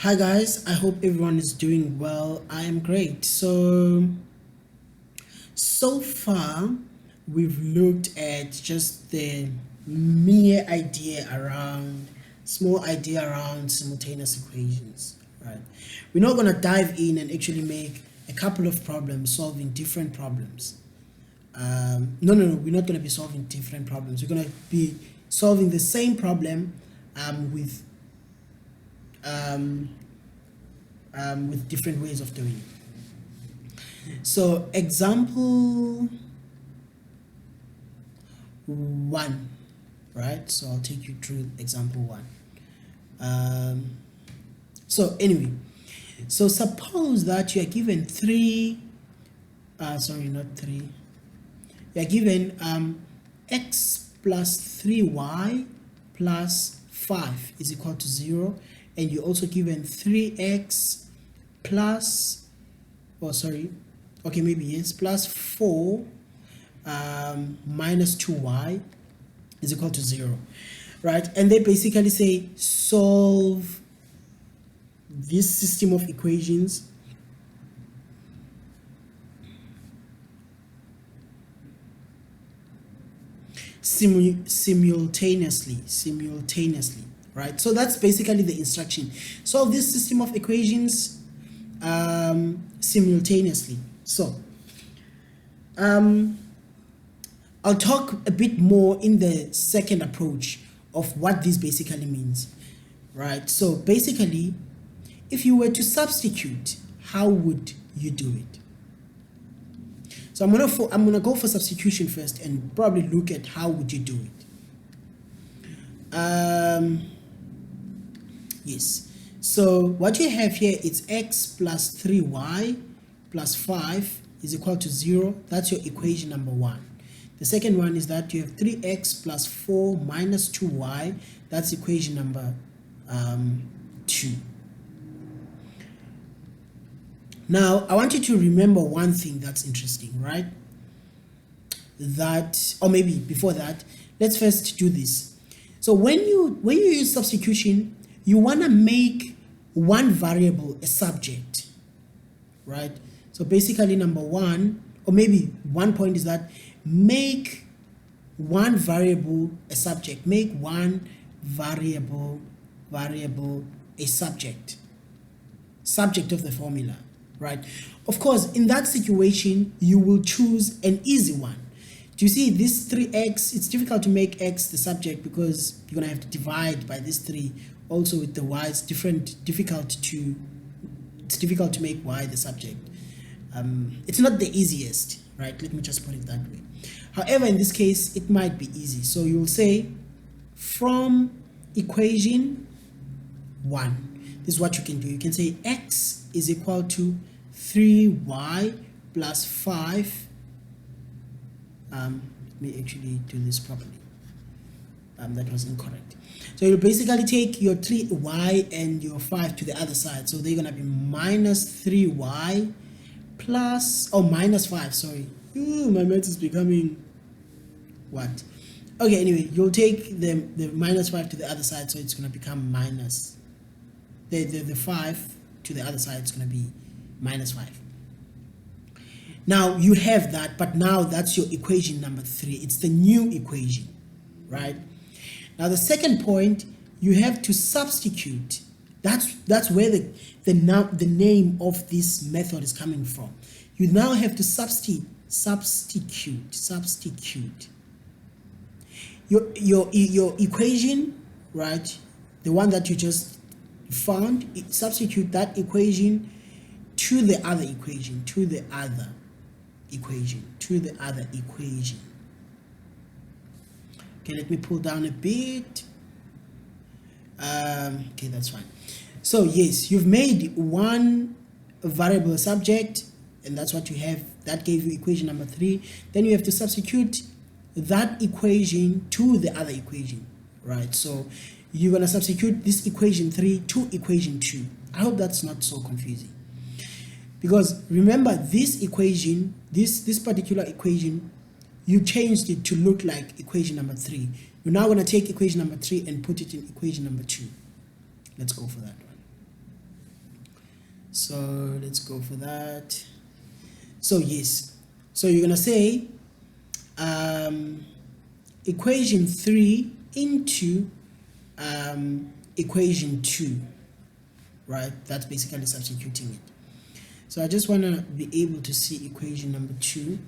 Hi guys, I hope everyone is doing well. I am great. So far we've looked at just the mere idea around small idea around simultaneous equations, right? We're not going to dive in and actually make a couple of problems solving different problems. No, we're not going to be solving different problems. We're going to be solving the same problem um, with different ways of doing it. So example 1, right? So I'll take you through example 1. So anyway, so suppose that you are given you are given x plus 3y plus 5 is equal to 0, and you're also given 3x plus, plus 4 minus 2y is equal to 0, right? And they basically say solve this system of equations simultaneously, right? So that's basically the instruction. Solve this system of equations simultaneously. So I'll talk a bit more in the second approach of what this basically means, right? So basically, if you were to substitute, how would you do it? So I'm gonna go for substitution first and probably look at how would you do it. Yes. So what you have here is x plus 3y plus 5 is equal to 0. That's your equation number 1. The second one is that you have 3x plus 4 minus 2y. That's equation number 2. Now, I want you to remember one thing that's interesting, right? Or maybe before that, let's first do this. So when you use substitution, you want to make one variable a subject, right? So basically number 1, or maybe one point is that make one variable a subject. Make one variable a subject of the formula, right? Of course, in that situation, you will choose an easy one. Do you see this 3x? It's difficult to make x the subject because you're gonna have to divide by this 3. Also with the y, it's difficult to make y the subject. It's not the easiest, right? Let me just put it that way. However, in this case, it might be easy. So you'll say from equation 1, this is what you can do. You can say x is equal to 3y plus 5. Let me actually do this properly. That was incorrect. So you'll basically take your 3y and your 5 to the other side. So they're going to be minus 3y plus, minus 5, sorry. Ooh, my math is becoming what? Okay, anyway, you'll take the minus 5 to the other side, so it's going to become minus. The 5 to the other side is going to be minus 5. Now you have that, but now that's your equation number 3. It's the new equation, right? Now the second point, you have to substitute. That's where the name of this method is coming from. You now have to substitute your equation, right? The one that you just found, substitute that equation to the other equation, to the other equation. Okay, let me pull down a bit. Okay, that's fine. So yes, you've made one variable a subject, and that's what you have. That gave you equation number 3. Then you have to substitute that equation to the other equation, right? So you're going to substitute this equation 3 to equation 2. I hope that's not so confusing. Because remember, this equation, this particular equation, you changed it to look like equation number 3. You're now going to take equation number 3 and put it in equation number 2. Let's go for that one. So let's go for that. So yes, so you're gonna say equation 3 into equation 2, right? That's basically substituting it. So I just want to be able to see equation number 2.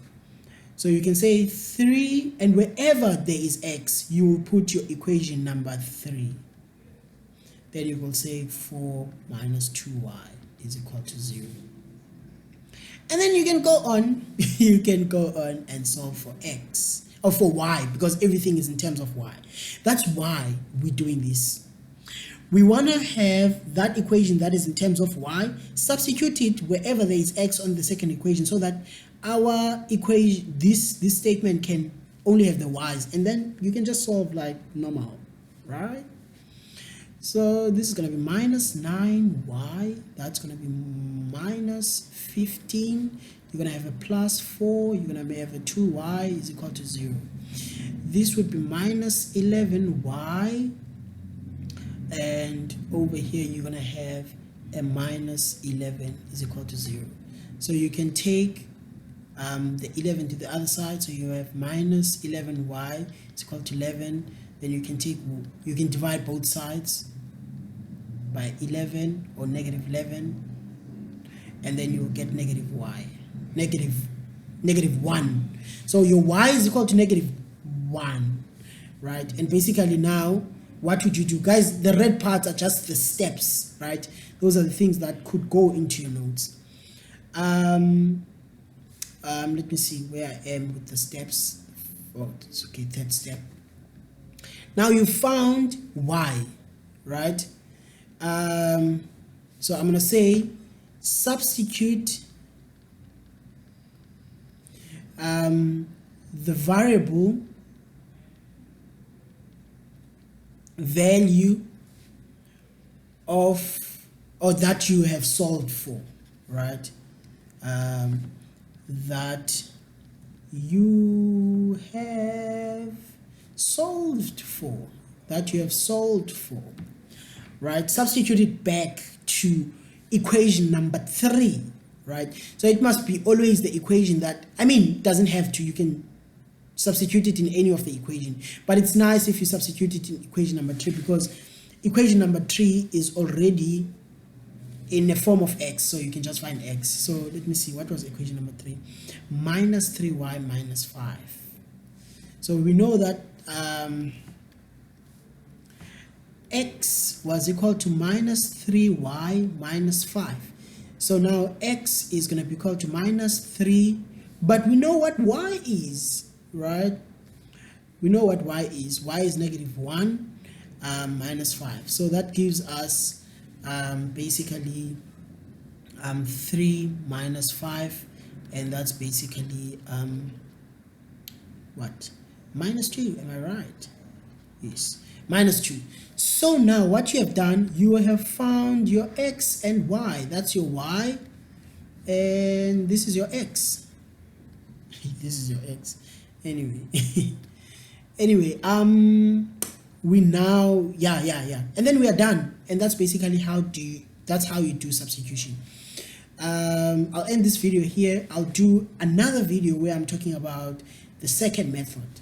So you can say 3, and wherever there is x, you will put your equation number 3. Then you will say 4 minus 2y is equal to 0. And then you can go on, you can go on and solve for x, or for y, because everything is in terms of y. That's why we're doing this. We want to have that equation that is in terms of y, substitute it wherever there is x on the second equation, so that our equation, this statement can only have the y's, and then you can just solve like normal, right? So this is going to be minus 9y, that's going to be minus 15, you're going to have a plus 4, you're going to have a 2y is equal to 0. This would be minus 11y, and over here you're going to have a minus 11 is equal to 0. So you can take the 11 to the other side, so you have minus 11y is equal to 11. Then you can divide both sides by 11 or negative 11, and then you will get negative y, negative 1. So your y is equal to negative 1, right? And basically now, what would you do? Guys, the red parts are just the steps, right? Those are the things that could go into your notes. Let me see where I am with the steps. Oh, it's okay, third step. Now you found y, right? So I'm going to say substitute the variable value of, or that you have solved for, right? That you have solved for, right? Substitute it back to equation number 3, right? So it must be always the equation that, doesn't have to, you can substitute it in any of the equation, but it's nice if you substitute it in equation number 3, because equation number 3 is already in the form of x, so you can just find x. So let me see, what was equation number 3? Minus 3y minus 5. So we know that x was equal to minus 3y minus 5. So now x is going to be equal to minus 3, but we know what y is, right? We know what y is. Y is negative 1 minus 5. So that gives us basically 3 minus 5, and that's basically what? Minus 2, am I right? Yes, minus 2. So now what you have done, you have found your x and y. That's your y, and this is your x. This is your x. Anyway, we now, and then we are done, and that's basically how you do substitution. I'll end this video here. I'll do another video where I'm talking about the second method.